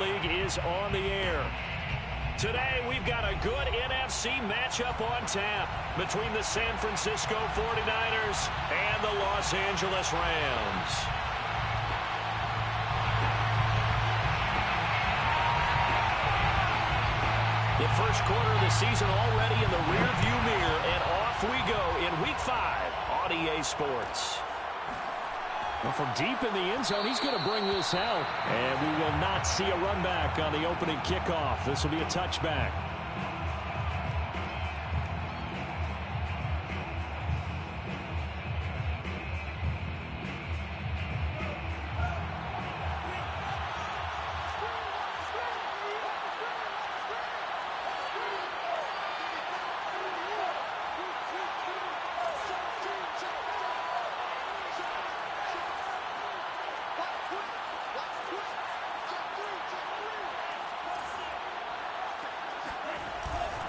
League is on the air. Today, we've got a good NFC matchup on tap between the San Francisco 49ers and the Los Angeles Rams. The first quarter of the season already in the rearview mirror, and off we go in Week 5 on EA Sports. Well, from deep in the end zone, he's going to bring this out. And we will not see a run back on the opening kickoff. This will be a touchback.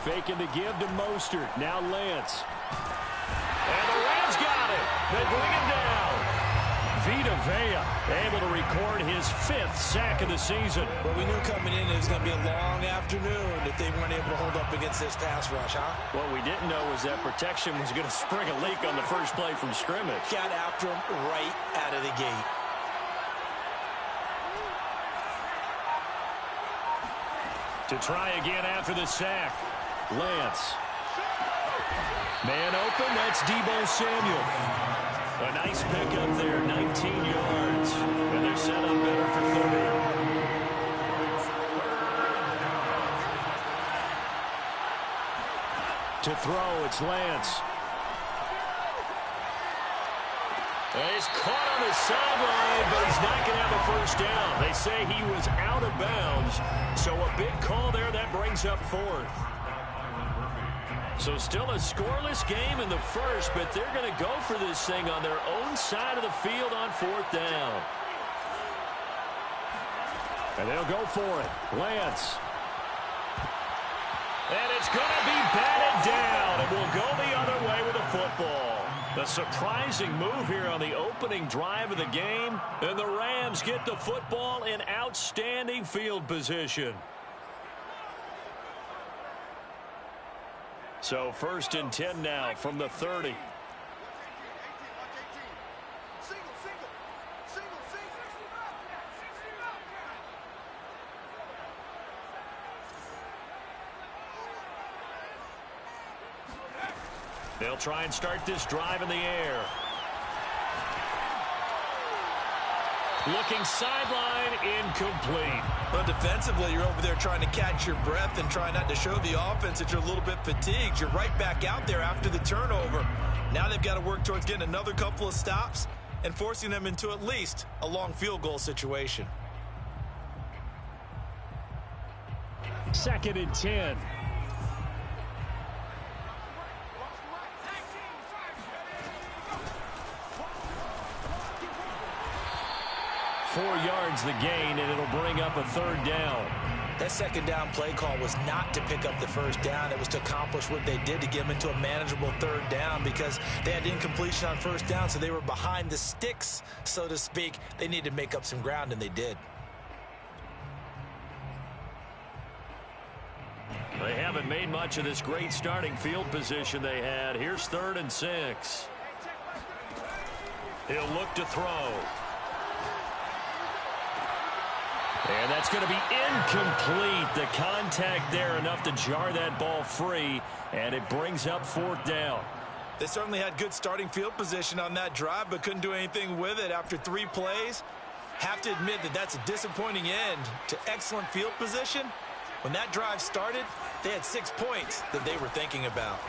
Faking the give to Mostert. Now Lance. And the Rams got it. They bring him down. Vita Vea able to record his 5th sack of the season. Well, we knew coming in it was going to be a long afternoon if they weren't able to hold up against this pass rush, huh? What we didn't know was that protection was going to spring a leak on the first play from scrimmage. Got after him right out of the gate. To try again after the sack. Lance. Man open, that's Deebo Samuel. A nice pickup there, 19 yards. And they're set up better for 30. To throw, it's Lance. And he's caught on the sideline, but he's not going to have a first down. They say he was out of bounds, so a big call there that brings up 4th. So still a scoreless game in the first, but they're going to go for this thing on their own side of the field on 4th down. And they'll go for it. Lance. And it's going to be batted down, and we'll go the other way with the football. A surprising move here on the opening drive of the game, and the Rams get the football in outstanding field position. So 1st and 10 now from the 30. They'll try and start this drive in the air. Looking sideline, incomplete. Well, defensively, you're over there trying to catch your breath and trying not to show the offense that you're a little bit fatigued. You're right back out there after the turnover. Now they've got to work towards getting another couple of stops and forcing them into at least a long field goal situation. 2nd and 10. Four yards the gain, and it'll bring up a 3rd down. That 2nd down play call was not to pick up the 1st down. It was to accomplish what they did to get them into a manageable 3rd down because they had incompletion on 1st down, so they were behind the sticks, so to speak. They needed to make up some ground, and they did. They haven't made much of this great starting field position they had. Here's 3rd and 6. He'll look to throw. And that's going to be incomplete. The contact there enough to jar that ball free, and it brings up 4th down. They certainly had good starting field position on that drive, but couldn't do anything with it after 3 plays. Have to admit that that's a disappointing end to excellent field position. When that drive started, they had 6 points that they were thinking about.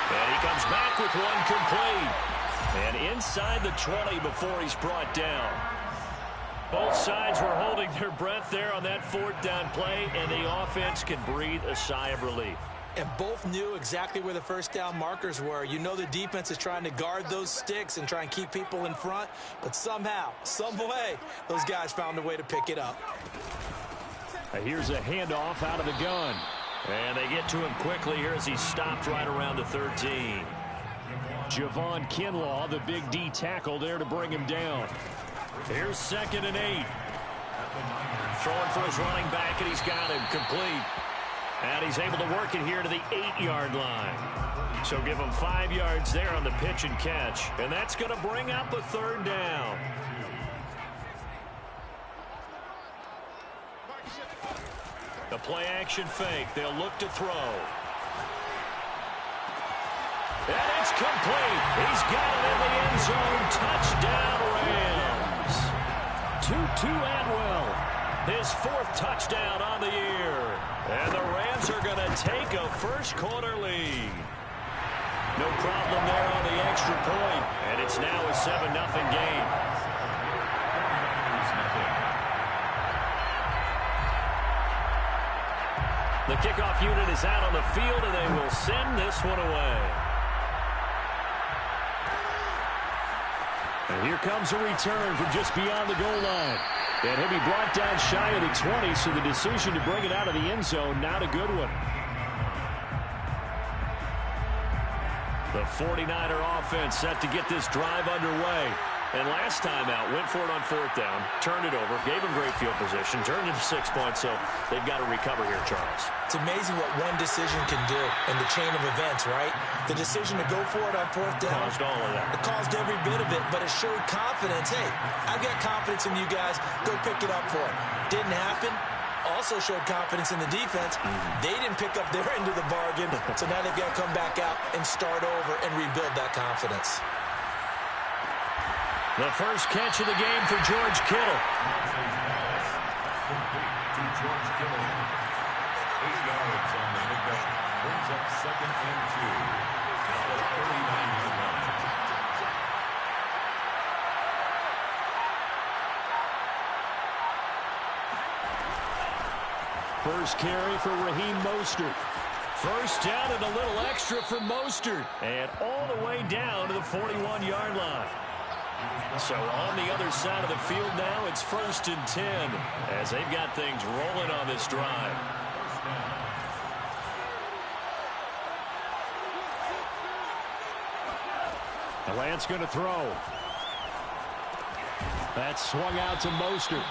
And he comes back with one complete. And inside the 20 before he's brought down. Both sides were holding their breath there on that 4th down play, and the offense can breathe a sigh of relief. And both knew exactly where the 1st down markers were. You know the defense is trying to guard those sticks and try and keep people in front, but somehow, some way, those guys found a way to pick it up. Here's a handoff out of the gun. And they get to him quickly here as he stopped right around the 13. Javon Kinlaw, the big D tackle there to bring him down. Here's 2nd and 8. Throwing for his running back, and he's got him complete. And he's able to work it here to the 8-yard line. So give him 5 yards there on the pitch and catch. And that's going to bring up a 3rd down. The play-action fake. They'll look to throw. And it's complete. He's got it in the end zone. Touchdown, Rams. Tutu Atwell, his 4th touchdown on the year. And the Rams are going to take a first-quarter lead. No problem there on the extra point. And it's now a 7-0 game. The kickoff unit is out on the field, and they will send this one away. And here comes a return from just beyond the goal line. And he'll be brought down shy of the 20, so the decision to bring it out of the end zone, not a good one. The 49er offense set to get this drive underway. And last time out, went for it on 4th down, turned it over, gave him great field position, turned it to 6 points, so they've got to recover here, Charles. It's amazing what one decision can do in the chain of events, right? The decision to go for it on 4th down. Caused all of that. It caused every bit of it, but it showed confidence. Hey, I've got confidence in you guys. Go pick it up for it. Didn't happen. Also showed confidence in the defense. They didn't pick up their end of the bargain, so now they've got to come back out and start over and rebuild that confidence. The first catch of the game for George Kittle. To George Kittle. 8 yards on the pickup. Brings up 2nd and 2. At the 39-yard line. First carry for Raheem Mostert. First down and a little extra for Mostert. And all the way down to the 41-yard line. So on the other side of the field now, it's 1st and 10 as they've got things rolling on this drive. The Lance going to throw. That's swung out to Mostert.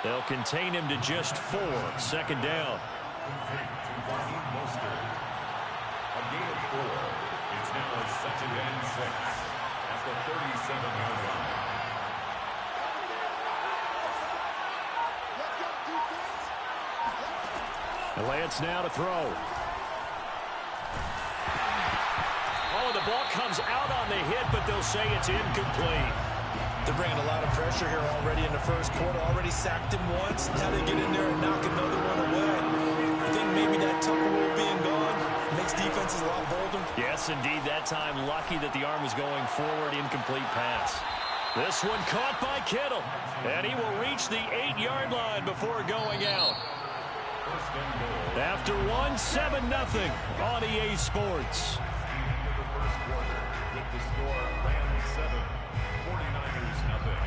They'll contain him to just 4. 2nd down. Mostert. A gain of 4. It's now a 2nd and 6. At the 37-yard line. The Lance now to throw. Oh, the ball comes out on the hit, but they'll say it's incomplete. They're bringing a lot of pressure here already in the first quarter. Already sacked him once. Now they get in there and knock another one away. I think maybe that Tucker rule being gone makes defenses a lot bolder. Yes, indeed. That time, lucky that the arm was going forward. Incomplete pass. This one caught by Kittle. And he will reach the 8-yard line before going out. After 7-0 on EA Sports. First quarter with the score Rams 7, 49ers nothing.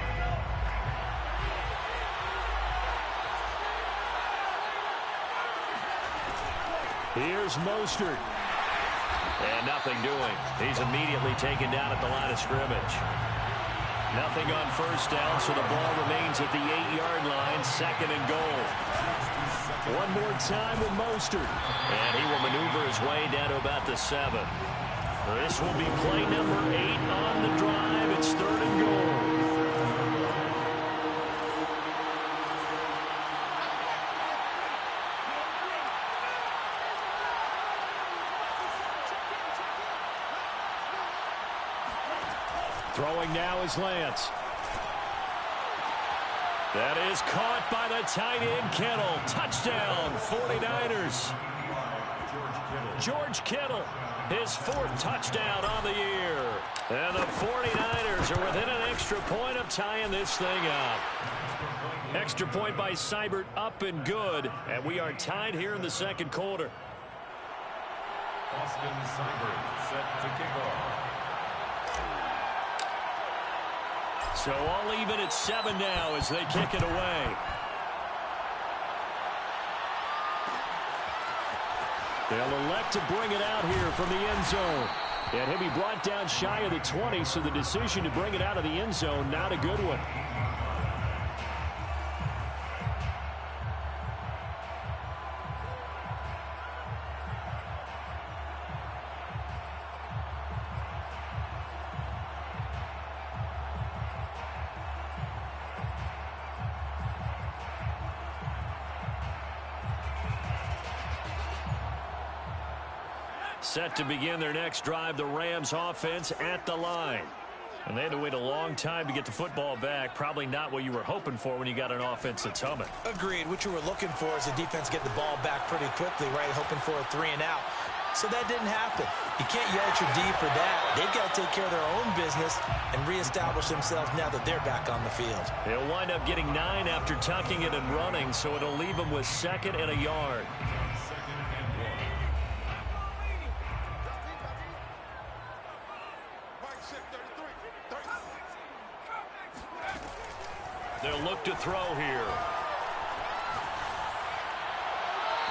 Here's Mostert. And nothing doing. He's immediately taken down at the line of scrimmage. Nothing on first down, so the ball remains at the 8-yard line, 2nd and goal. One more time with Mostert. And he will maneuver his way down to about the 7. This will be play number 8 on the drive. It's 3rd and goal. Throwing now is Lance. That is caught by the tight end, Kittle. Touchdown, 49ers. George Kittle, his 4th touchdown on the year. And the 49ers are within an extra point of tying this thing up. Extra point by Seibert, up and good. And we are tied here in the 2nd quarter. Austin Seibert set to kick off. So all even at 7 now as they kick it away. They'll elect to bring it out here from the end zone. And he'll be brought down shy of the 20, so the decision to bring it out of the end zone, not a good one. Set to begin their next drive, the Rams offense at the line. And they had to wait a long time to get the football back. Probably not what you were hoping for when you got an offense that's humming. Agreed. What you were looking for is the defense get the ball back pretty quickly, right? Hoping for a 3 and out. So that didn't happen. You can't yell at your D for that. They've got to take care of their own business and reestablish themselves now that they're back on the field. They'll wind up getting 9 after tucking it and running, so it'll leave them with 2nd and a yard. They'll look to throw here.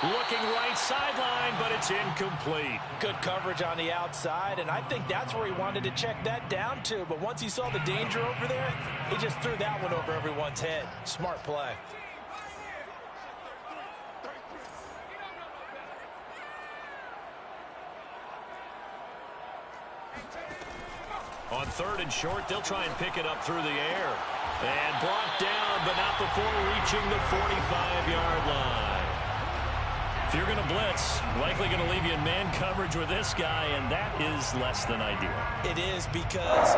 Looking right sideline, but it's incomplete. Good coverage on the outside, and I think that's where he wanted to check that down to. But once he saw the danger over there, he just threw that one over everyone's head. Smart play. On 3rd and short, they'll try and pick it up through the air. And blocked down, but not before reaching the 45-yard line. If you're going to blitz, likely going to leave you in man coverage with this guy, and that is less than ideal. It is, because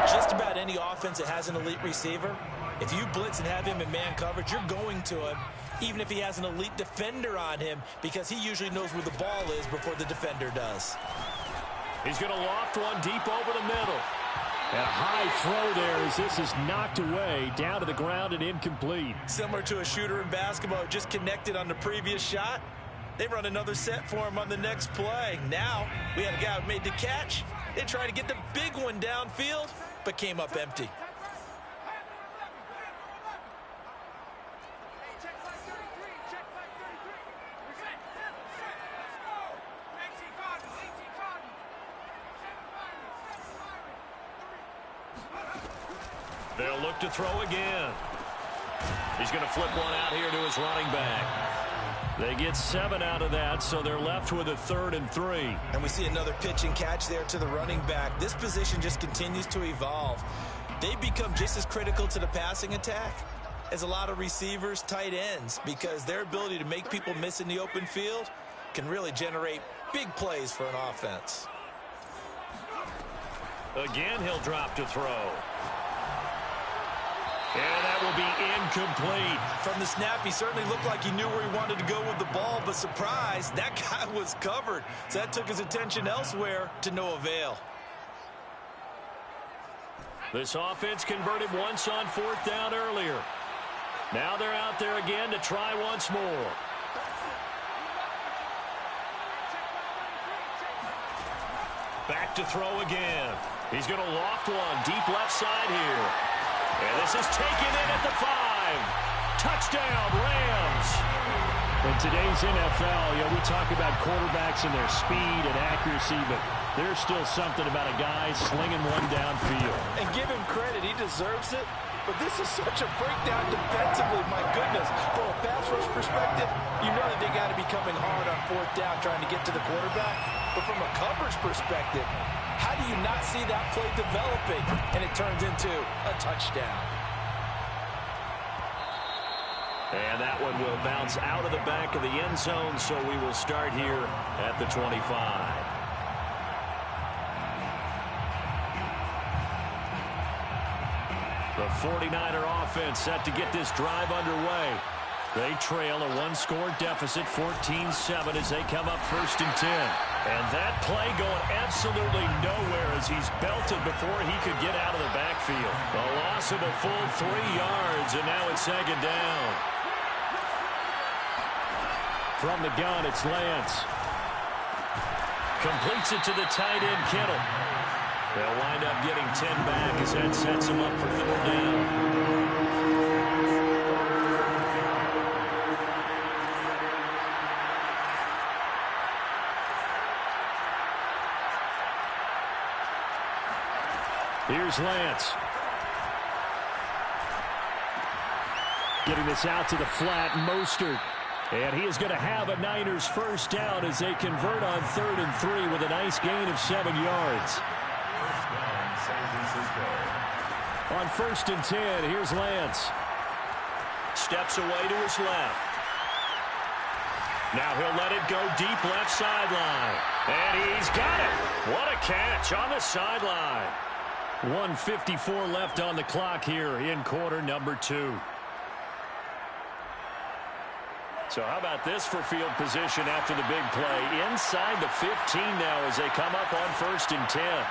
just about any offense that has an elite receiver, if you blitz and have him in man coverage, you're going to him, even if he has an elite defender on him, because he usually knows where the ball is before the defender does. He's going to loft one deep over the middle. And a high throw there as this is knocked away, down to the ground and incomplete. Similar to a shooter in basketball, just connected on the previous shot. They run another set for him on the next play. Now, we had a guy who made the catch. They tried to get the big one downfield, but came up empty. They'll look to throw again. He's going to flip one out here to his running back. They get 7 out of that, so they're left with a 3rd and 3. And we see another pitch and catch there to the running back. This position just continues to evolve. They become just as critical to the passing attack as a lot of receivers, tight ends, because their ability to make people miss in the open field can really generate big plays for an offense. Again, he'll drop to throw. And that will be incomplete. From the snap, he certainly looked like he knew where he wanted to go with the ball, but surprise, that guy was covered. So that took his attention elsewhere to no avail. This offense converted once on 4th down earlier. Now they're out there again to try once more. Back to throw again. He's going to loft one deep left side here. And this is taken in at the 5. Touchdown, Rams. In today's NFL, we talk about quarterbacks and their speed and accuracy, but there's still something about a guy slinging one downfield. And give him credit, he deserves it. But this is such a breakdown defensively, my goodness. From a pass rush perspective, you know that they got to be coming hard on 4th down trying to get to the quarterback. But from a coverage perspective, how do you not see that play developing? And it turns into a touchdown. And that one will bounce out of the back of the end zone, so we will start here at the 25. The 49er offense set to get this drive underway. They trail a 1-score deficit, 14-7, as they come up 1st and 10. And that play going absolutely nowhere as he's belted before he could get out of the backfield. A loss of a full 3 yards, and now it's 2nd down. From the gun, it's Lance. Completes it to the tight end, Kittle. They'll wind up getting 10 back as that sets them up for 4th down. Here's Lance. Getting this out to the flat, Mostert. And he is going to have a Niners 1st down as they convert on 3rd and 3 with a nice gain of 7 yards. On 1st and 10, here's Lance. Steps away to his left. Now he'll let it go deep left sideline. And he's got it. What a catch on the sideline. 1:54 left on the clock here in quarter number 2. So how about this for field position after the big play? Inside the 15 now as they come up on 1st and 10.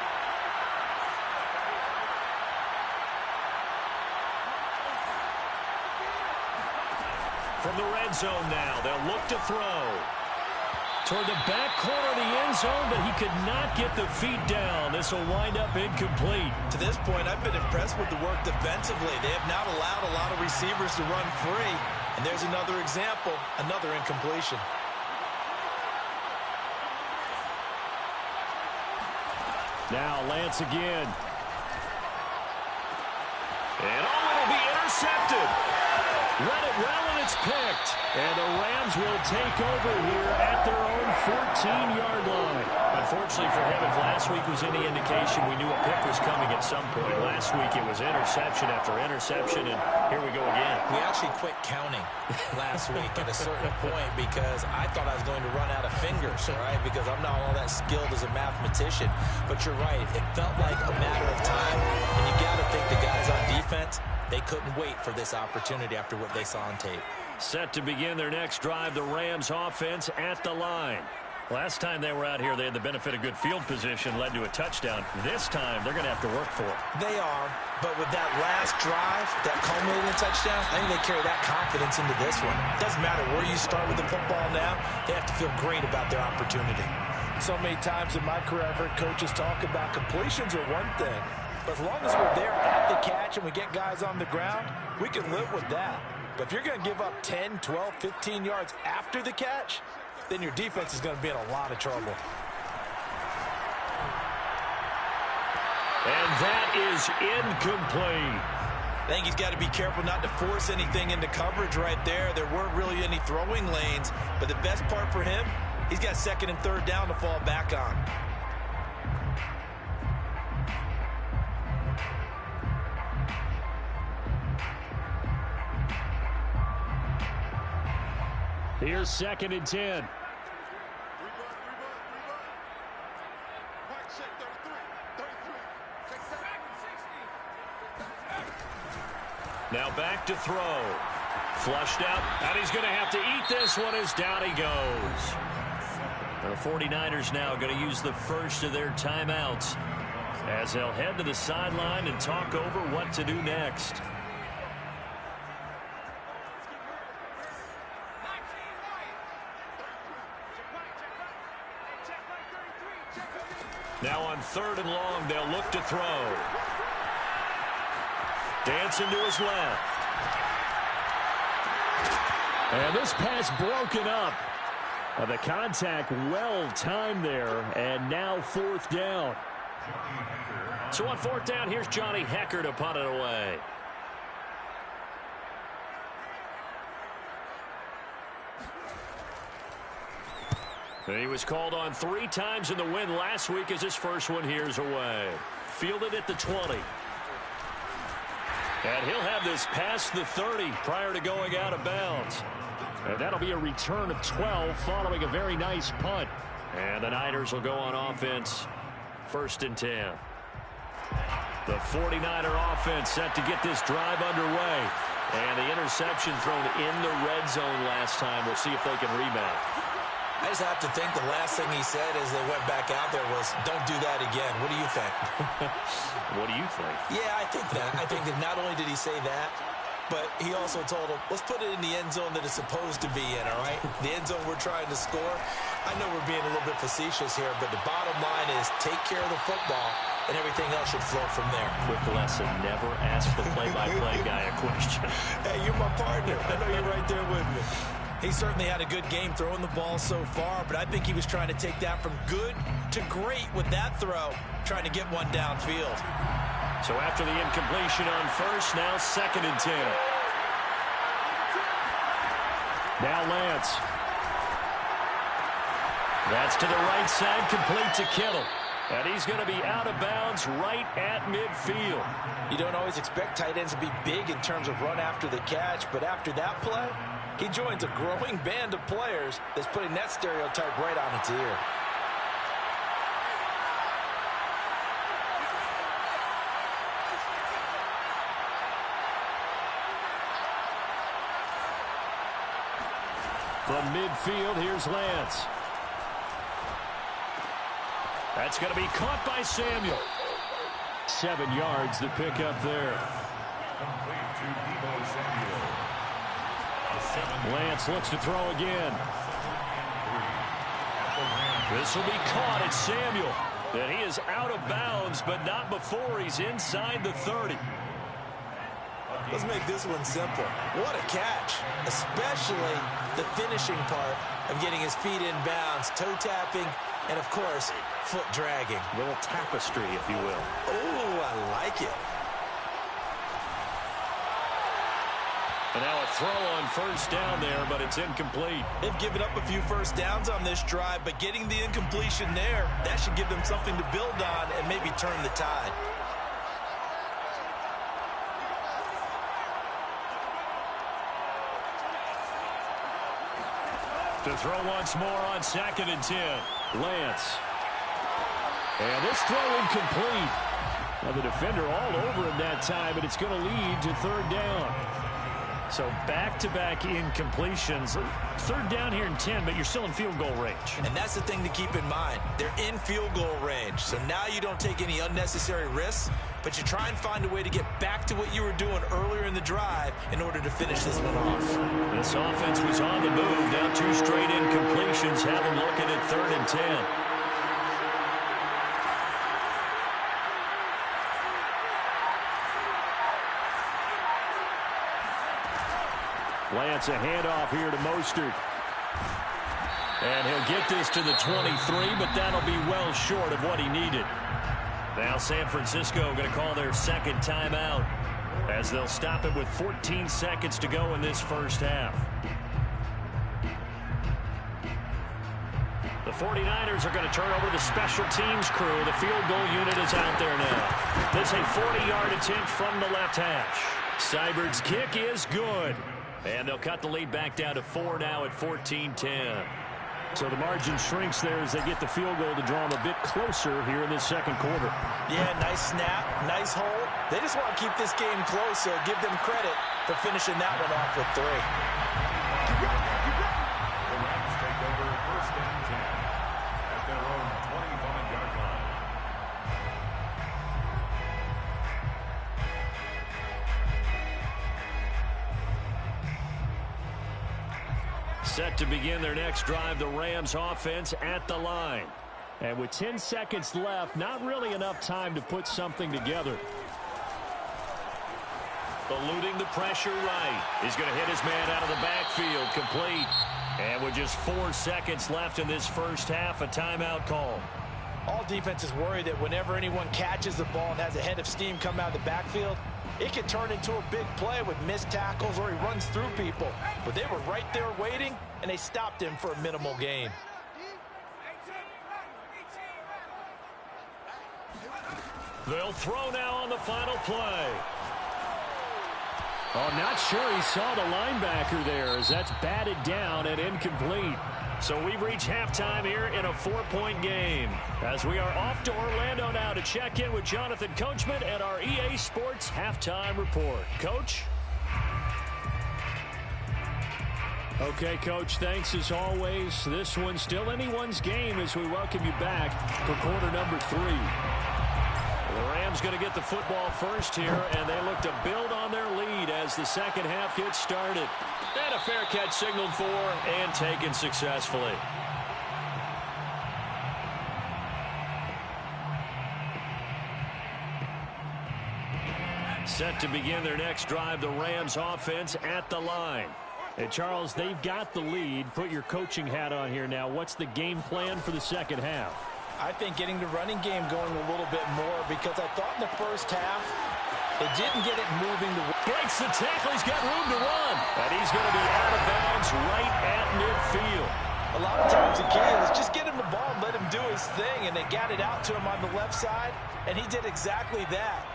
From the red zone now, they'll look to throw. Toward the back corner of the end zone, but he could not get the feet down. This will wind up incomplete. To this point, I've been impressed with the work defensively. They have not allowed a lot of receivers to run free. And there's another example, another incompletion. Now Lance again. And it'll be intercepted. Read it well, and it's picked. And the Rams will take over here at their own 14-yard line. Unfortunately for him, if last week was any indication, we knew a pick was coming at some point. Last week it was interception after interception, and here we go again. We actually quit counting last week at a certain point because I thought I was going to run out of fingers, right? Because I'm not all that skilled as a mathematician. But you're right. It felt like a matter of time, and you got to think the guys on defense, they couldn't wait for this opportunity after what they saw on tape. Set to begin their next drive, the Rams offense at the line. Last time they were out here, they had the benefit of good field position, led to a touchdown. This time, they're going to have to work for it. They are, but with that last drive, that culminating touchdown, I think they carry that confidence into this one. It doesn't matter where you start with the football now, they have to feel great about their opportunity. So many times in my career, I've heard coaches talk about completions are one thing, but as long as we're there at the catch and we get guys on the ground, we can live with that. But if you're going to give up 10, 12, 15 yards after the catch, then your defense is going to be in a lot of trouble. And that is incomplete. I think he's got to be careful not to force anything into coverage right there. There weren't really any throwing lanes, but the best part for him, he's got 2nd and 3rd down to fall back on. Here's 2nd and 10. Now back to throw. Flushed out, and he's going to have to eat this one as down he goes. The 49ers now going to use the first of their timeouts as they'll head to the sideline and talk over what to do next. Now on 3rd and long, they'll look to throw. Dancing to his left. And this pass broken up. The contact well timed there, and now 4th down. So on 4th down, here's Johnny Hekker to punt it away. He was called on 3 times in the win last week as his first one here's away. Fielded at the 20. And he'll have this past the 30 prior to going out of bounds. And that'll be a return of 12 following a very nice punt. And the Niners will go on offense 1st and 10. The 49er offense set to get this drive underway. And the interception thrown in the red zone last time. We'll see if they can rebound. I just have to think the last thing he said as they went back out there was, don't do that again. What do you think? What do you think? Yeah, I think that. I think that not only did he say that, but he also told him, let's put it in the end zone that it's supposed to be in, all right? The end zone we're trying to score. I know we're being a little bit facetious here, but the bottom line is take care of the football, and everything else should flow from there. Quick lesson, never ask the play-by-play guy a question. Hey, you're my partner. I know you're right there with me. He certainly had a good game throwing the ball so far, but I think he was trying to take that from good to great with that throw, trying to get one downfield. So after the incompletion on 1st, now 2nd and 10. Now Lance. That's to the right side, complete to Kittle. And he's going to be out of bounds right at midfield. You don't always expect tight ends to be big in terms of run after the catch, but after that play, he joins a growing band of players that's putting that stereotype right on its ear. From midfield, here's Lance. That's going to be caught by Samuel. 7 yards to pick up there. Complete to Deebo Samuel. Lance looks to throw again. This will be caught at Samuel. And he is out of bounds, but not before he's inside the 30. Let's make this one simple. What a catch, especially the finishing part of getting his feet in bounds, toe tapping, and of course, foot dragging. A little tapestry, if you will. Oh, I like it. And now a throw on first down there, but it's incomplete. They've given up a few first downs on this drive, but getting the incompletion there, that should give them something to build on and maybe turn the tide. To throw once more on 2nd and 10. Lance. And this throw incomplete. Now the defender all over him that time, but it's going to lead to 3rd down. So back-to-back incompletions. 3rd down here in 10, but you're still in field goal range. And that's the thing to keep in mind. They're in field goal range. So now you don't take any unnecessary risks, but you try and find a way to get back to what you were doing earlier in the drive in order to finish this one off. This offense was on the move. Now 2 straight incompletions have them looking at 3rd and 10. Lance, a handoff here to Mostert. And he'll get this to the 23, but that'll be well short of what he needed. Now San Francisco going to call their 2nd timeout as they'll stop it with 14 seconds to go in this first half. The 49ers are going to turn over to the special teams crew. The field goal unit is out there now. This is a 40-yard attempt from the left hash. Seibert's kick is good. And they'll cut the lead back down to 4 now at 14-10. So the margin shrinks there as they get the field goal to draw them a bit closer here in this 2nd quarter. Yeah, nice snap, nice hold. They just want to keep this game close, so give them credit for finishing that one off with 3. The Rams take over 1st and 10 at their own 25-yard line. Set to begin their next drive, the Rams offense at the line. And with 10 seconds left, not really enough time to put something together. Eluding the pressure right. He's going to hit his man out of the backfield, complete. And with just 4 seconds left in this first half, a timeout call. All defenses worry that whenever anyone catches the ball and has a head of steam come out of the backfield, it can turn into a big play with missed tackles or he runs through people. But they were right there waiting, and they stopped him for a minimal gain. They'll throw now on the final play. Oh, not sure he saw the linebacker there as that's batted down and incomplete. So we've reached halftime here in a 4-point game as we are off to Orlando now to check in with Jonathan Coachman and our EA Sports Halftime Report. Coach? Okay, Coach, thanks as always. This one's still anyone's game as we welcome you back for quarter number 3. The Rams going to get the football first here, and they look to build on their lead as the second half gets started. And a fair catch signaled for and taken successfully. Set to begin their next drive, the Rams offense at the line. And Charles, they've got the lead. Put your coaching hat on here now. What's the game plan for the second half? I think getting the running game going a little bit more because I thought in the first half they didn't get it moving. Breaks the tackle. He's got room to run. And he's going to be out of bounds right at midfield. A lot of times the key is just get him the ball and let him do his thing, and they got it out to him on the left side, and he did exactly that.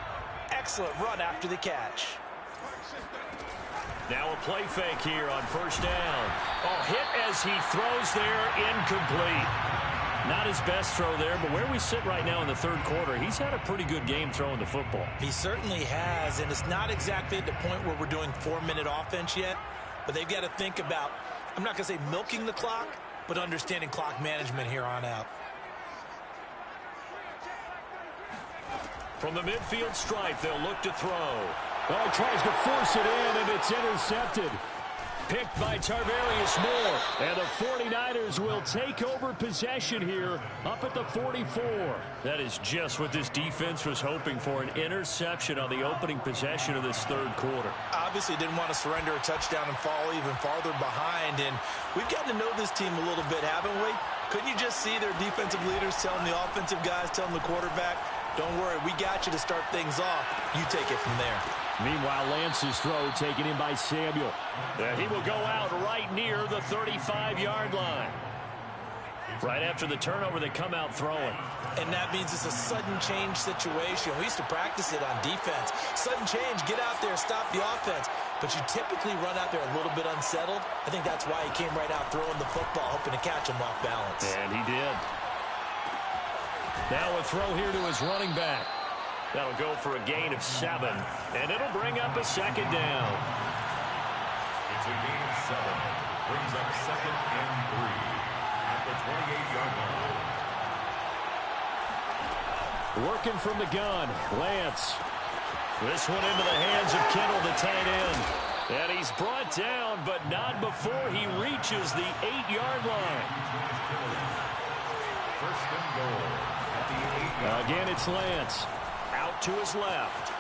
Excellent run after the catch. Now a play fake here on first down. Oh, hit as he throws there, incomplete. Not his best throw there, but where we sit right now in the third quarter, he's had a pretty good game throwing the football. He certainly has, and it's not exactly at the point where we're doing 4-minute offense yet, but they've got to think about I'm not going to say milking the clock, but understanding clock management here on out. From the midfield stripe, they'll look to throw. Oh, he tries to force it in, and it's intercepted. Picked by Tarvarius Moore. And the 49ers will take over possession here up at the 44. That is just what this defense was hoping for, an interception on the opening possession of this third quarter. Obviously didn't want to surrender a touchdown and fall even farther behind. And we've gotten to know this team a little bit, haven't we? Couldn't you just see their defensive leaders telling the offensive guys, telling the quarterback, don't worry, we got you to start things off. You take it from there. Meanwhile, Lance's throw taken in by Samuel. He will go out right near the 35-yard line. Right after the turnover, they come out throwing. And that means it's a sudden change situation. We used to practice it on defense. Sudden change, get out there, stop the offense. But you typically run out there a little bit unsettled. I think that's why he came right out throwing the football, hoping to catch him off balance. And he did. Now a throw here to his running back. That'll go for a gain of 7, and it'll bring up a second down. It's a gain of 7. Brings up 2nd and 3 at the 28-yard line. Working from the gun, Lance. This one into the hands of Kittle, the tight end. And he's brought down, but not before he reaches the 8-yard line. First and goal at the 8-yard line. Again, it's Lance. Out to his left.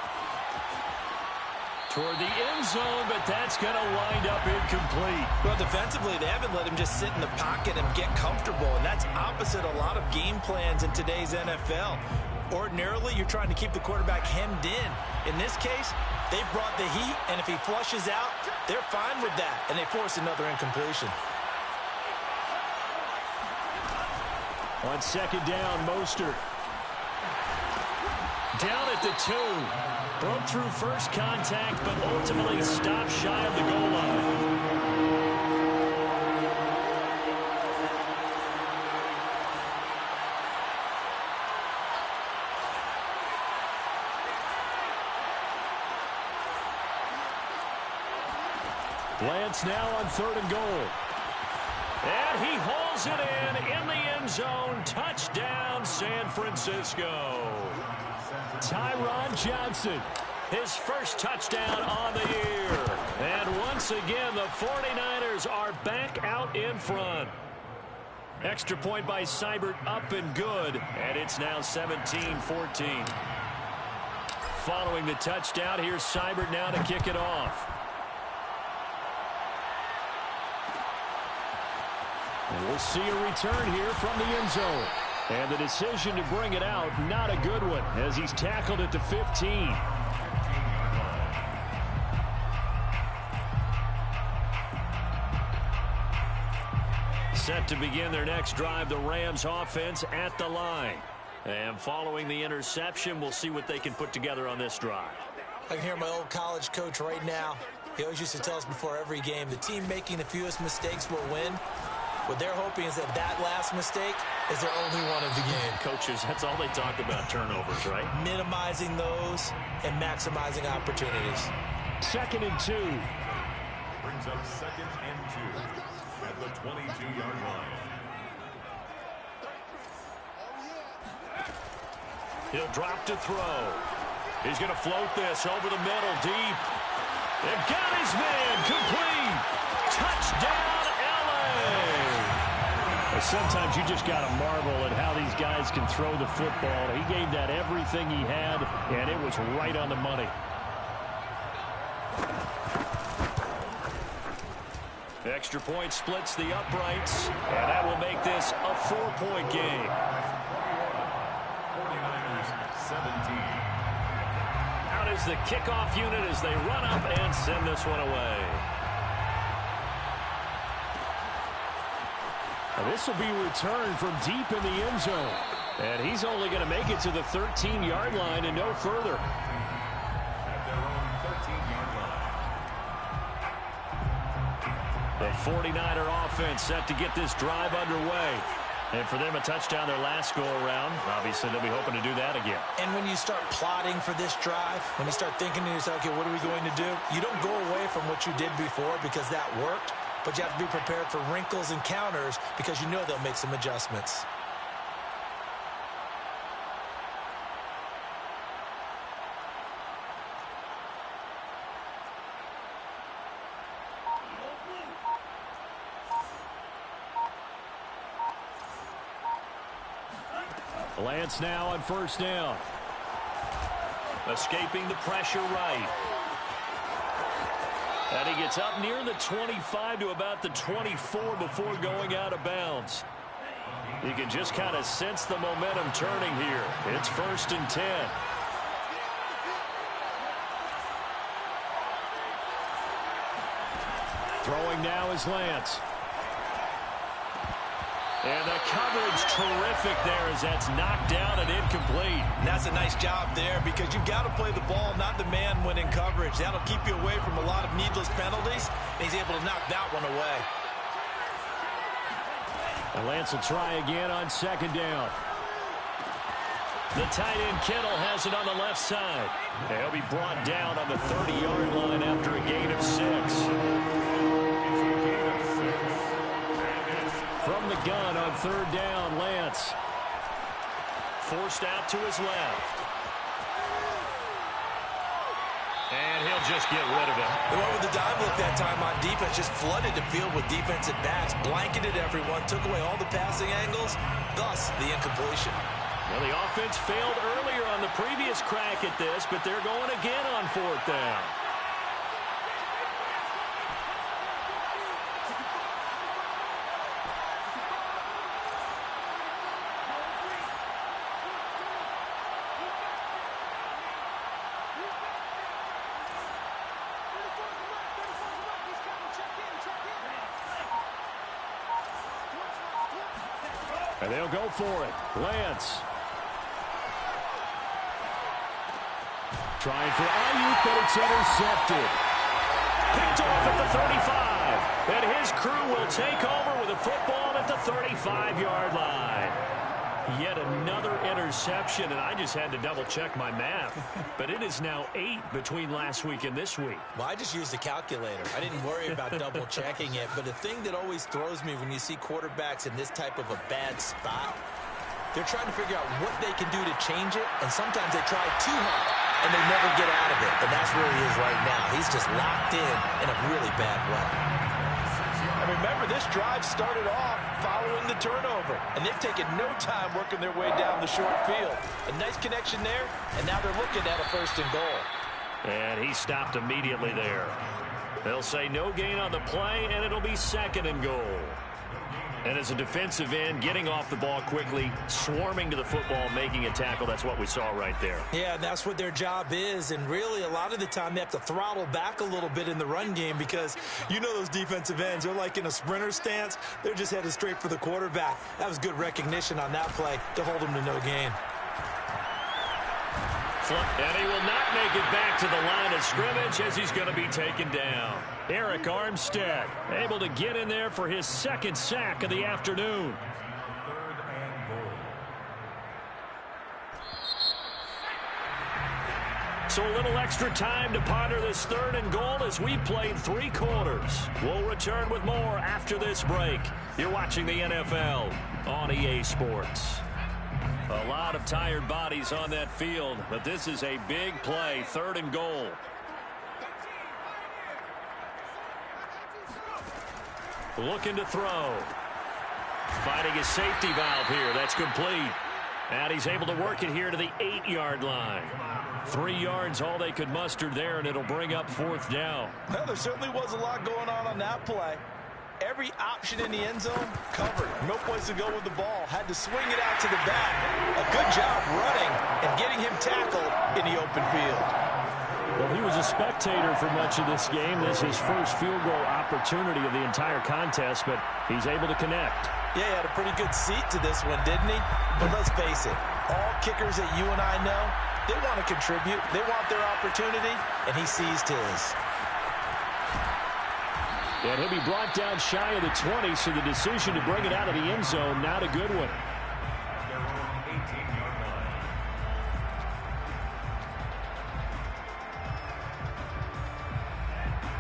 Toward the end zone, but that's going to wind up incomplete. Well, defensively, they haven't let him just sit in the pocket and get comfortable, and that's opposite a lot of game plans in today's NFL. Ordinarily, you're trying to keep the quarterback hemmed in. In this case, they brought the heat, and if he flushes out, they're fine with that, and they force another incompletion. On second down, Mostert. Down at the 2. Broke through first contact, but ultimately stopped shy of the goal line. Lance now on 3rd and goal. And he hauls it in the end zone. Touchdown, San Francisco. Tyron Johnson, his first touchdown on the year. And once again, the 49ers are back out in front. Extra point by Seibert, up and good. And it's now 17-14. Following the touchdown, here's Seibert now to kick it off. And we'll see a return here from the end zone. And the decision to bring it out, not a good one, as he's tackled at the 15. Set to begin their next drive, the Rams offense at the line. And following the interception, we'll see what they can put together on this drive. I can hear my old college coach right now. He always used to tell us before every game, the team making the fewest mistakes will win. What they're hoping is that that last mistake is their only one of the game. Coaches, that's all they talk about, turnovers, right? Minimizing those and maximizing opportunities. 2nd and 2. Brings up 2nd and 2 at the 22-yard line. He'll drop to throw. He's going to float this over the middle, deep. They've got his man, complete. Touchdown, LA. Sometimes you just got to marvel at how these guys can throw the football. He gave that everything he had, and it was right on the money. Extra point splits the uprights, and that will make this a 4-point game. 49ers 17. Out is the kickoff unit as they run up and send this one away. And this will be returned from deep in the end zone. And he's only going to make it to the 13-yard line and no further. At their own 13-yard line. The 49er offense set to get this drive underway. And for them, a touchdown their last go-around. Obviously, they'll be hoping to do that again. And when you start plotting for this drive, when you start thinking to yourself, okay, what are we going to do? You don't go away from what you did before because that worked. but you have to be prepared for wrinkles and counters because you know they'll make some adjustments. Lance now on first down. Escaping the pressure right. And he gets up near the 25 to about the 24 before going out of bounds. You can just kind of sense the momentum turning here. It's 1st and 10. Throwing now is Lance. And the coverage terrific there as that's knocked down and incomplete. And that's a nice job there because you've got to play the ball, not the man when in coverage. That'll keep you away from a lot of needless penalties, and he's able to knock that one away. And Lance will try again on 2nd down. The tight end Kittle has it on the left side. He'll be brought down on the 30-yard line after a gain of 6. From the gun on 3rd down, Lance. Forced out to his left. And he'll just get rid of it. They went with the dive look that time on defense, just flooded the field with defensive backs, blanketed everyone, took away all the passing angles, thus the incompletion. Well, the offense failed earlier on the previous crack at this, but they're going again on 4th down. And they'll go for it. Lance. Trying for Ayuk, but it's intercepted. Picked off at the 35. And his crew will take over with a football at the 35-yard line. Yet another interception, and I just had to double-check my math. But it is now 8 between last week and this week. Well, I just used a calculator. I didn't worry about double-checking it. But the thing that always throws me when you see quarterbacks in this type of a bad spot, they're trying to figure out what they can do to change it, and sometimes they try too hard, and they never get out of it. And that's where he is right now. He's just locked in a really bad way. And remember, this drive started off following the turnover, and they've taken no time working their way down the short field. A nice connection there, and now they're looking at a 1st and goal. And he stopped immediately there. They'll say no gain on the play, and it'll be 2nd and goal. And as a defensive end, getting off the ball quickly, swarming to the football, making a tackle, that's what we saw right there. Yeah, and that's what their job is. And really, a lot of the time, they have to throttle back a little bit in the run game because you know those defensive ends, they're like in a sprinter stance. They're just headed straight for the quarterback. That was good recognition on that play to hold them to no gain. And he will not make it back to the line of scrimmage as he's going to be taken down. Eric Armstead able to get in there for his 2nd sack of the afternoon. 3rd and goal. So a little extra time to ponder this 3rd and goal as we played 3 quarters. We'll return with more after this break. You're watching the NFL on EA Sports. A lot of tired bodies on that field, but this is a big play, 3rd and goal. Looking to throw. Finding his safety valve here. That's complete. And he's able to work it here to the 8-yard line. 3 yards, all they could muster there, and it'll bring up 4th down. Well, there certainly was a lot going on that play. Every option in the end zone covered. No place to go with the ball. Had to swing it out to the back. A good job running and getting him tackled in the open field. Well, he was a spectator for much of this game. This is his first field goal opportunity of the entire contest, but he's able to connect. Yeah, he had a pretty good seat to this one, didn't he? But let's face it, all kickers that you and I know, they want to contribute. They want their opportunity, and he seized his. And he'll be brought down shy of the 20, so the decision to bring it out of the end zone, not a good one.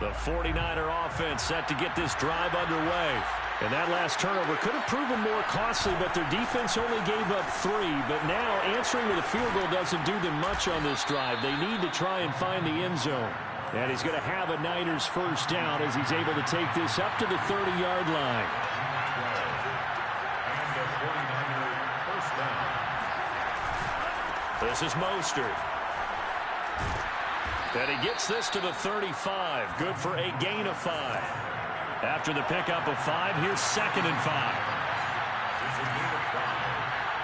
The 49er offense set to get this drive underway. And that last turnover could have proven more costly, but their defense only gave up 3. But now answering with a field goal doesn't do them much on this drive. They need to try and find the end zone. And he's going to have a Niners first down as he's able to take this up to the 30-yard line. And the 49er first down. This is Mostert. And he gets this to the 35. Good for a gain of 5. After the pickup of 5, here's 2nd and 5. It's a gain of 5.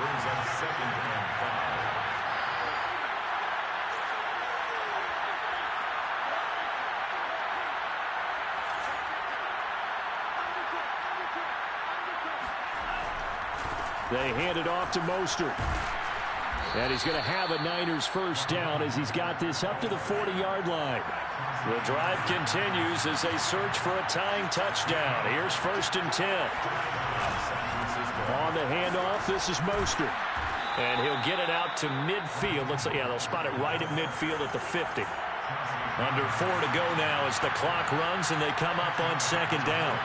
Brings up 2nd and 5. They hand it off to Mostert. And he's going to have a Niners first down as he's got this up to the 40-yard line. The drive continues as they search for a tying touchdown. Here's 1st and 10. On the handoff, this is Mostert. And he'll get it out to midfield. Looks like, yeah, they'll spot it right at midfield at the 50. Under 4 to go now as the clock runs and they come up on 2nd down.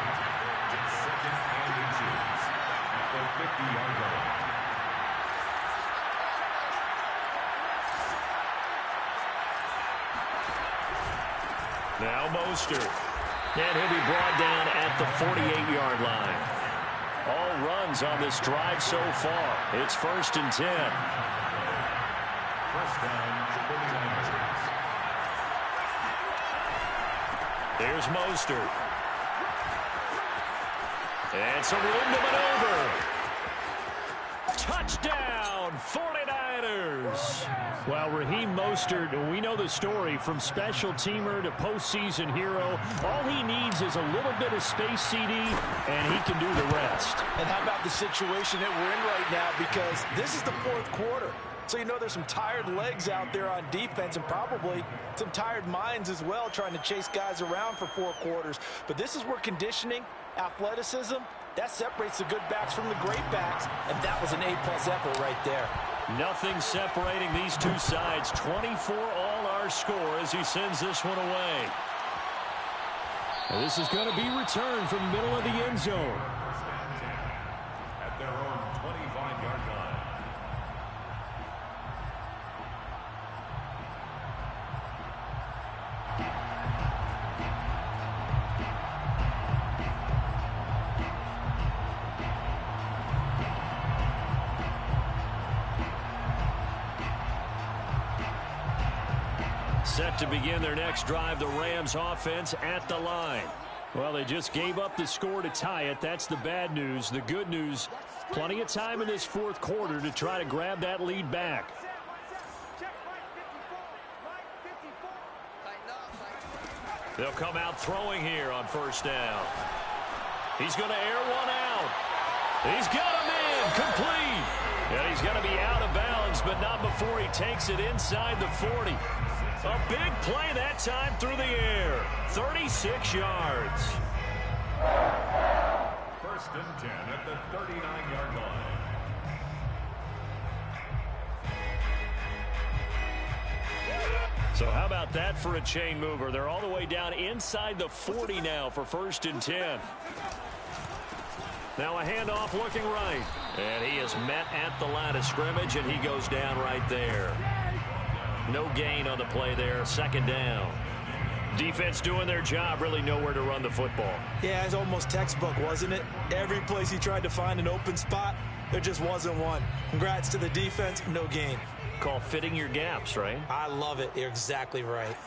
It's 2nd and inches at the 50-yard line. Now Mostert. And he'll be brought down at the 48-yard line. All runs on this drive so far. It's 1st and 10. First down to 49ers. There's Mostert. And some room to maneuver. Touchdown, 49ers. Well, Raheem Mostert, we know the story from special teamer to postseason hero. All he needs is a little bit of space, CD, and he can do the rest. And how about the situation that we're in right now? Because this is the 4th quarter. So you know there's some tired legs out there on defense and probably some tired minds as well trying to chase guys around for 4 quarters. But this is where conditioning, athleticism, that separates the good backs from the great backs. And that was an A-plus effort right there. Nothing separating these two sides. 24 all our score as he sends this one away. And this is going to be returned from the middle of the end zone. At their own 25-yard line. Set to begin their next drive, the Rams offense at the line. Well, they just gave up the score to tie it. That's the bad news. The good news, plenty of time in this 4th quarter to try to grab that lead back. They'll come out throwing here on 1st down. He's going to air one out. He's got him in, complete. And he's going to be out of bounds, but not before he takes it inside the 40. A big play that time through the air. 36 yards. 1st and 10 at the 39-yard line. So how about that for a chain mover? They're all the way down inside the 40 now for 1st and 10. Now a handoff looking right. And he is met at the line of scrimmage, and he goes down right there. No gain on the play there. 2nd down. Defense doing their job, really nowhere to run the football. Yeah, it's almost textbook, wasn't it? Every place he tried to find an open spot, there just wasn't one. Congrats to the defense, no gain. Call fitting your gaps, right? I love it. You're exactly right.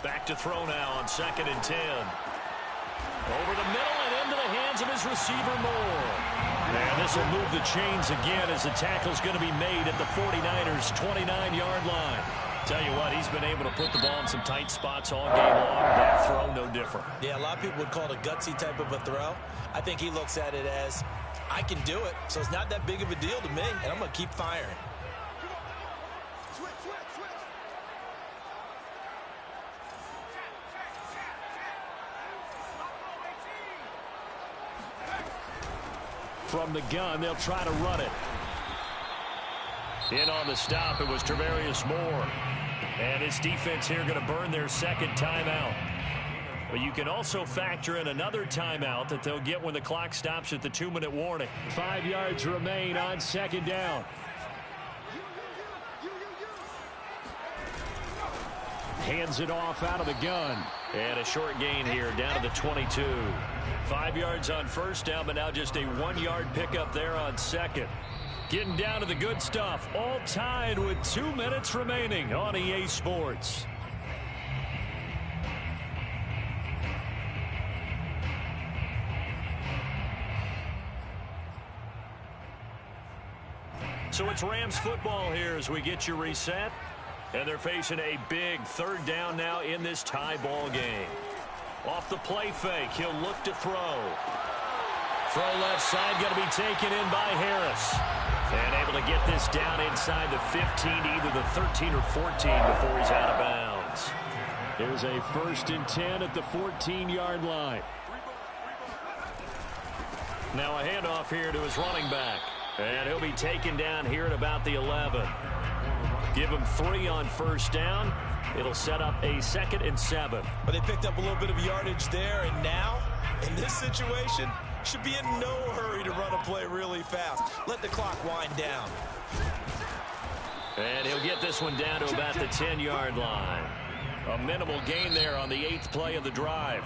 Back to throw now on 2nd and 10. Over the middle and into the hands of his receiver Moore. And this will move the chains again as the tackle's going to be made at the 49ers' 29-yard line. Tell you what, he's been able to put the ball in some tight spots all game long. That throw, no different. Yeah, a lot of people would call it a gutsy type of a throw. I think he looks at it as, I can do it, so it's not that big of a deal to me, and I'm going to keep firing. From the gun, they'll try to run it. In on the stop, it was Travarius Moore. And his defense here going to burn their second timeout. But you can also factor in another timeout that they'll get when the clock stops at the 2-minute warning. 5 yards remain on second down. Hands it off out of the gun. And a short gain here down to the 22. 5 yards on first down, but now just a 1-yard pickup there on second. Getting down to the good stuff. All tied with 2 minutes remaining on EA Sports. So it's Rams football here as we get you reset. And they're facing a big third down now in this tie ball game. Off the play fake, he'll look to throw. Throw left side, going to be taken in by Harris. And able to get this down inside the 15, either the 13 or 14 before he's out of bounds. There's a 1st and 10 at the 14-yard line. Now a handoff here to his running back. And he'll be taken down here at about the 11. Give him 3 on first down. It'll set up a 2nd and 7. But they picked up a little bit of yardage there, and now, in this situation, should be in no hurry to run a play really fast. Let the clock wind down. And he'll get this one down to about the 10-yard line. A minimal gain there on the 8th play of the drive.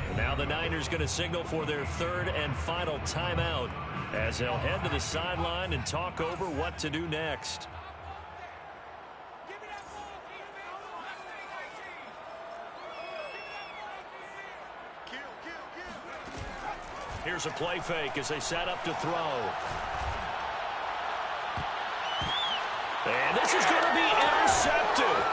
And now the Niners going to signal for their 3rd and final timeout as they'll head to the sideline and talk over what to do next. Here's a play fake as they set up to throw. And this is going to be intercepted.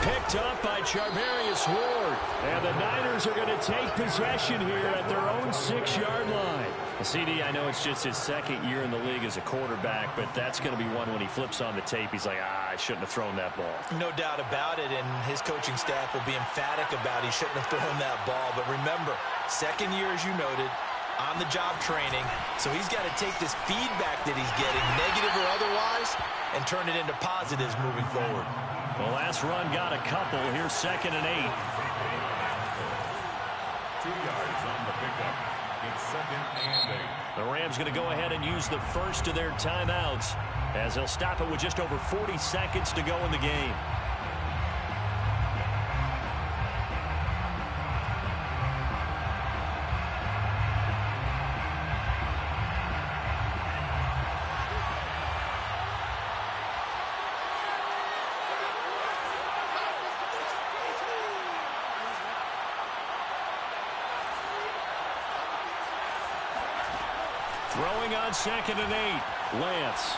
Picked up by Charvarius Ward. And the Niners are going to take possession here at their own 6-yard line. CD, I know it's just his 2nd year in the league as a quarterback, but that's going to be one when he flips on the tape. He's like, I shouldn't have thrown that ball. No doubt about it, and his coaching staff will be emphatic about he shouldn't have thrown that ball. But remember, 2nd year, as you noted, on-the-job training, so he's got to take this feedback that he's getting, negative or otherwise, and turn it into positives moving forward. The last run got a couple. Here's 2nd and 8. 2 yards on the pickup. It's 2nd and 8. The Rams going to go ahead and use the first of their timeouts as they'll stop it with just over 40 seconds to go in the game. Throwing on 2nd and 8, Lance.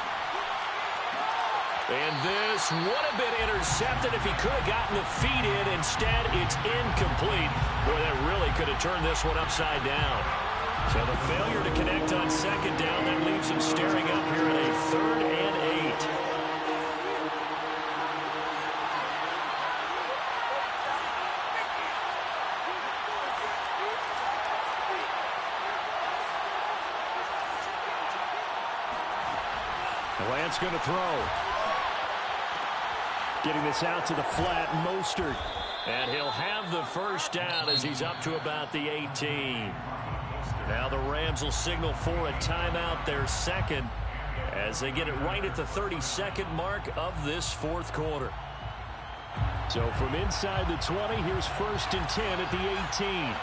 And this would have been intercepted if he could have gotten the feet in. Instead, it's incomplete. Boy, that really could have turned this one upside down. So the failure to connect on 2nd down, that leaves him staring up here at a 3rd and 8. Lance going to throw. Getting this out to the flat, Mostert. And he'll have the first down as he's up to about the 18. Now the Rams will signal for a timeout, their 2nd, as they get it right at the 32nd mark of this 4th quarter. So from inside the 20, here's 1st and 10 at the 18.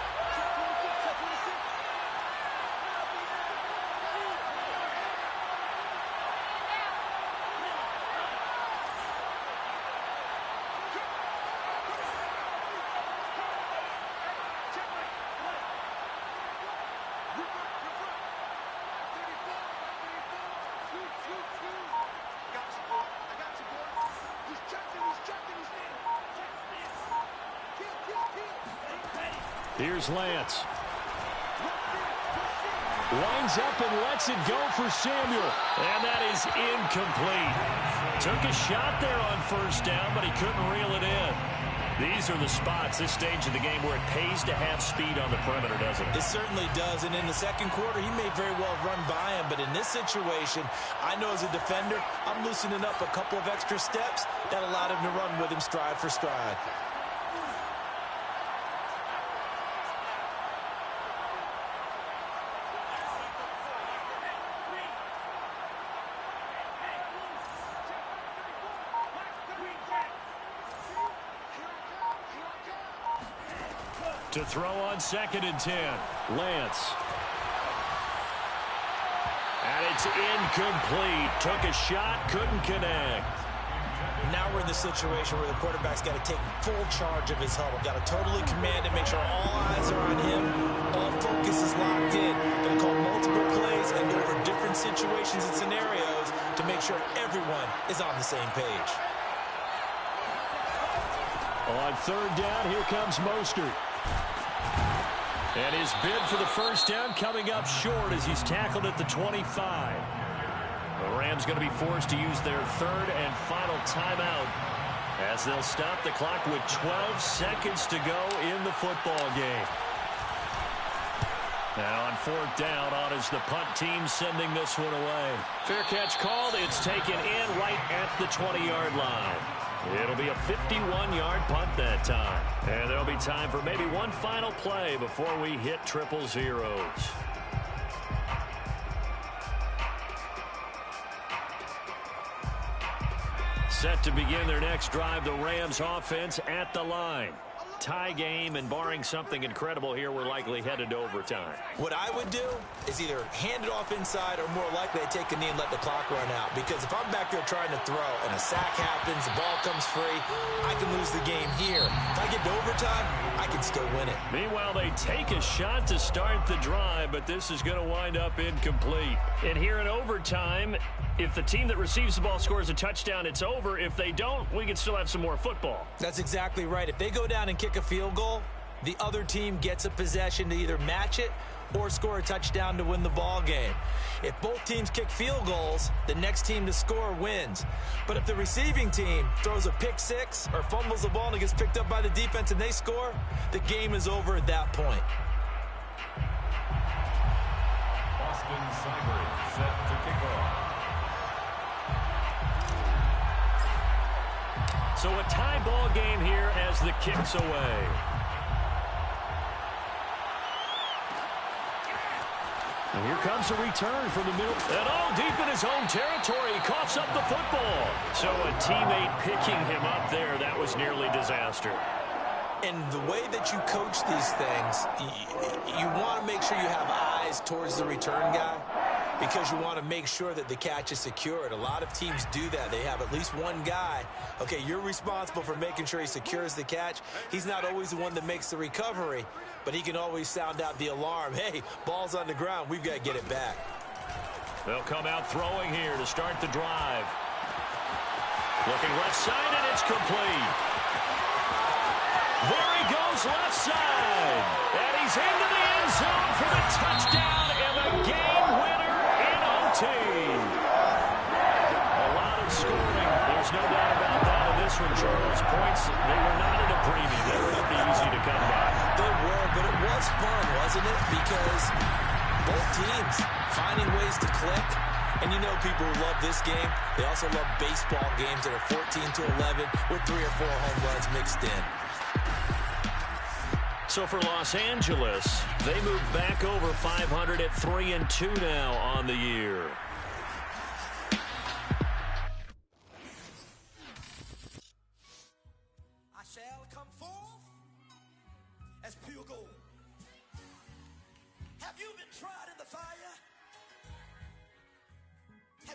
Here's Lance. Lines up and lets it go for Samuel. And that is incomplete. Took a shot there on first down, but he couldn't reel it in. These are the spots, this stage of the game, where it pays to have speed on the perimeter, doesn't it? It certainly does, and in the second quarter, he may very well run by him, but in this situation, I know as a defender, I'm loosening up a couple of extra steps that allowed him to run with him stride for stride. To throw on 2nd and 10, Lance. And it's incomplete. Took a shot, couldn't connect. Now we're in the situation where the quarterback's got to take full charge of his huddle. Got to totally command and make sure all eyes are on him. All focus is locked in. Going to call multiple plays and go over different situations and scenarios to make sure everyone is on the same page. On 3rd down, here comes Mostert. And his bid for the first down coming up short as he's tackled at the 25. The Rams going to be forced to use their 3rd and final timeout as they'll stop the clock with 12 seconds to go in the football game. Now on 4th down, on is the punt team sending this one away. Fair catch called. It's taken in right at the 20-yard line. It'll be a 51-yard punt that time. And there'll be time for maybe one final play before we hit triple zeros. Set to begin their next drive, the Rams offense at the line. Tie game, and barring something incredible here, we're likely headed to overtime. What I would do is either hand it off inside or more likely I take a knee and let the clock run out. Because if I'm back there trying to throw and a sack happens, the ball comes free, I can lose the game here. If I get to overtime, I can still win it. Meanwhile, they take a shot to start the drive, but this is going to wind up incomplete. And here in overtime, if the team that receives the ball scores a touchdown, it's over. If they don't, we can still have some more football. That's exactly right. If they go down and kick a field goal, the other team gets a possession to either match it or score a touchdown to win the ball game. If both teams kick field goals, the next team to score wins. But if the receiving team throws a pick six or fumbles the ball and it gets picked up by the defense and they score, the game is over at that point. Austin Seibert set to kick off. So a tie ball game here as the kick's away. And here comes a return from the middle. And all deep in his own territory. He coughs up the football. So a teammate picking him up there. That was nearly disaster. And the way that you coach these things, you want to make sure you have eyes towards the return guy because you want to make sure that the catch is secured. A lot of teams do that. They have at least one guy. Okay, you're responsible for making sure he secures the catch. He's not always the one that makes the recovery, but he can always sound out the alarm. Hey, ball's on the ground. We've got to get it back. They'll come out throwing here to start the drive. Looking left side, and it's complete. There he goes left side. And he's into the end zone for the touchdown and the game winner in OT. A lot of scoring. There's no doubt about that in this one, Charles. Points, they were not at a premium. They were pretty easy to come by. They were, but it was fun, wasn't it? Because both teams finding ways to click. And you know people who love this game, they also love baseball games that are 14-11 with 3 or 4 home runs mixed in. So for Los Angeles, they move back over 500 at 3-2 now on the year. I shall come forth as pure gold. Have you been tried in the fire?